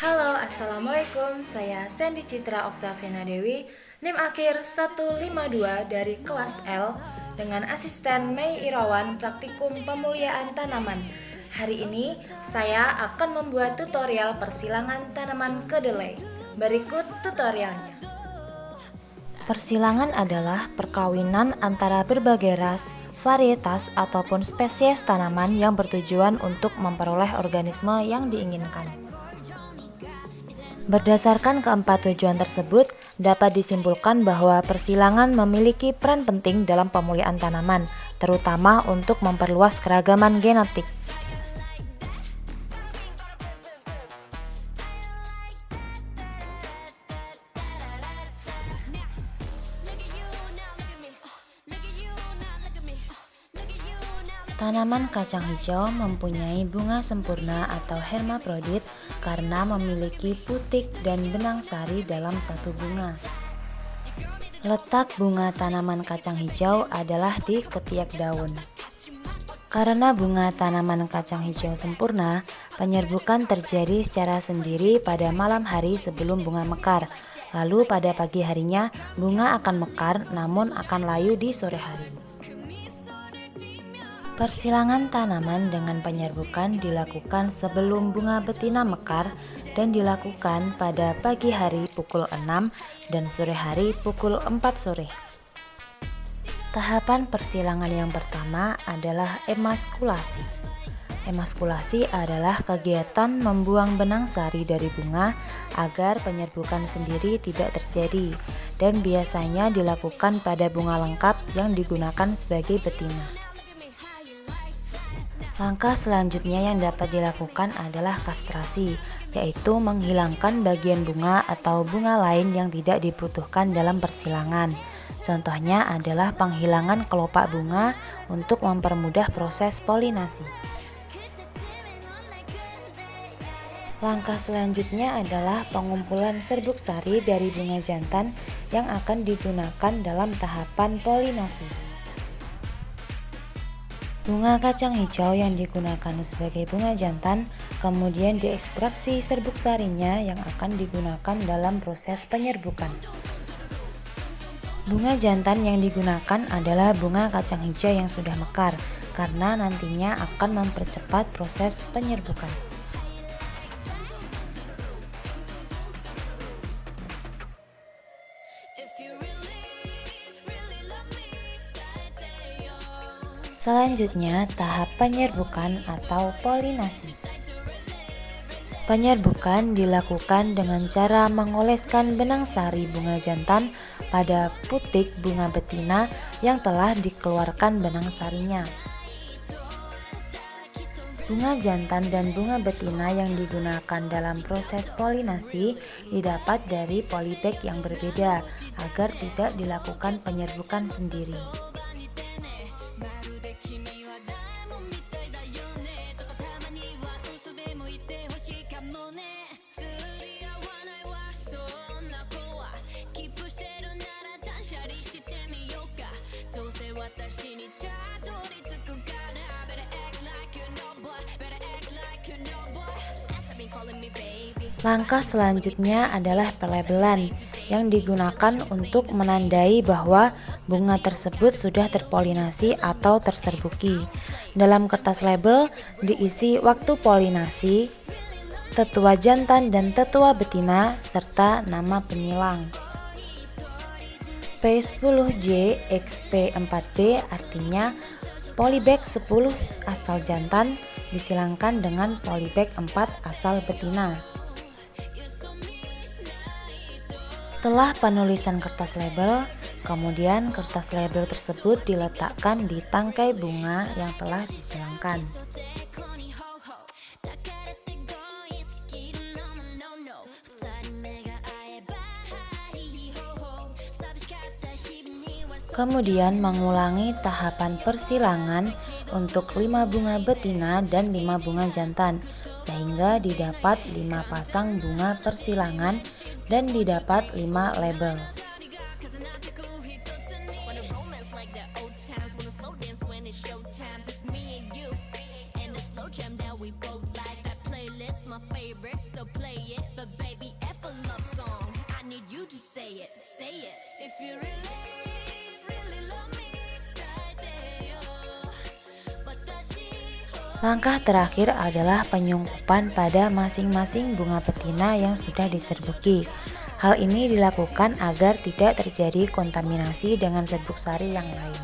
Halo, Assalamualaikum. Saya Sandy Citra Oktaviana Dewi, NIM akhir 152 dari kelas L dengan asisten Mei Irawan Praktikum Pemuliaan Tanaman. Hari ini saya akan membuat tutorial persilangan tanaman kedelai. Berikut tutorialnya. Persilangan adalah perkawinan antara berbagai ras, varietas, ataupun spesies tanaman yang bertujuan untuk memperoleh organisme yang diinginkan. Berdasarkan keempat tujuan tersebut, dapat disimpulkan bahwa persilangan memiliki peran penting dalam pemulihan tanaman, terutama untuk memperluas keragaman genetik. Tanaman kacang hijau mempunyai bunga sempurna atau hermaprodit karena memiliki putik dan benang sari dalam satu bunga. Letak bunga tanaman kacang hijau adalah di ketiak daun. Karena bunga tanaman kacang hijau sempurna, penyerbukan terjadi secara sendiri pada malam hari sebelum bunga mekar. Lalu pada pagi harinya bunga akan mekar namun akan layu di sore hari. Persilangan tanaman dengan penyerbukan dilakukan sebelum bunga betina mekar dan dilakukan pada pagi hari pukul 6 dan sore hari pukul 4 sore. Tahapan persilangan yang pertama adalah emaskulasi. Emaskulasi adalah kegiatan membuang benang sari dari bunga agar penyerbukan sendiri tidak terjadi dan biasanya dilakukan pada bunga lengkap yang digunakan sebagai betina. Langkah selanjutnya yang dapat dilakukan adalah kastrasi, yaitu menghilangkan bagian bunga atau bunga lain yang tidak dibutuhkan dalam persilangan. Contohnya adalah penghilangan kelopak bunga untuk mempermudah proses polinasi. Langkah selanjutnya adalah pengumpulan serbuk sari dari bunga jantan yang akan digunakan dalam tahapan polinasi. Bunga kacang hijau yang digunakan sebagai bunga jantan kemudian diekstraksi serbuk sarinya yang akan digunakan dalam proses penyerbukan. Bunga jantan yang digunakan adalah bunga kacang hijau yang sudah mekar karena nantinya akan mempercepat proses penyerbukan. Selanjutnya, tahap penyerbukan atau polinasi. Penyerbukan dilakukan dengan cara mengoleskan benang sari bunga jantan pada putik bunga betina yang telah dikeluarkan benang sarinya. Bunga jantan dan bunga betina yang digunakan dalam proses polinasi didapat dari polybag yang berbeda agar tidak dilakukan penyerbukan sendiri. Langkah selanjutnya adalah pelabelan yang digunakan untuk menandai bahwa bunga tersebut sudah terpolinasi atau terserbuki. Dalam kertas label diisi waktu polinasi, tetua jantan dan tetua betina, serta nama penyilang. P10J x P4B artinya polybag 10 asal jantan disilangkan dengan polybag 4 asal betina. Setelah penulisan kertas label, kemudian kertas label tersebut diletakkan di tangkai bunga yang telah disilangkan. Kemudian mengulangi tahapan persilangan untuk 5 bunga betina dan 5 bunga jantan, sehingga didapat 5 pasang bunga persilangan dan didapat 5 label. playlist, my favorite, so play it. But baby, F a love song, I need you to say it, say it. If you really love me, stay there, Langkah terakhir adalah penyungkupan pada masing-masing bunga betina yang sudah diserbuki. Hal ini dilakukan agar tidak terjadi kontaminasi dengan serbuk sari yang lain.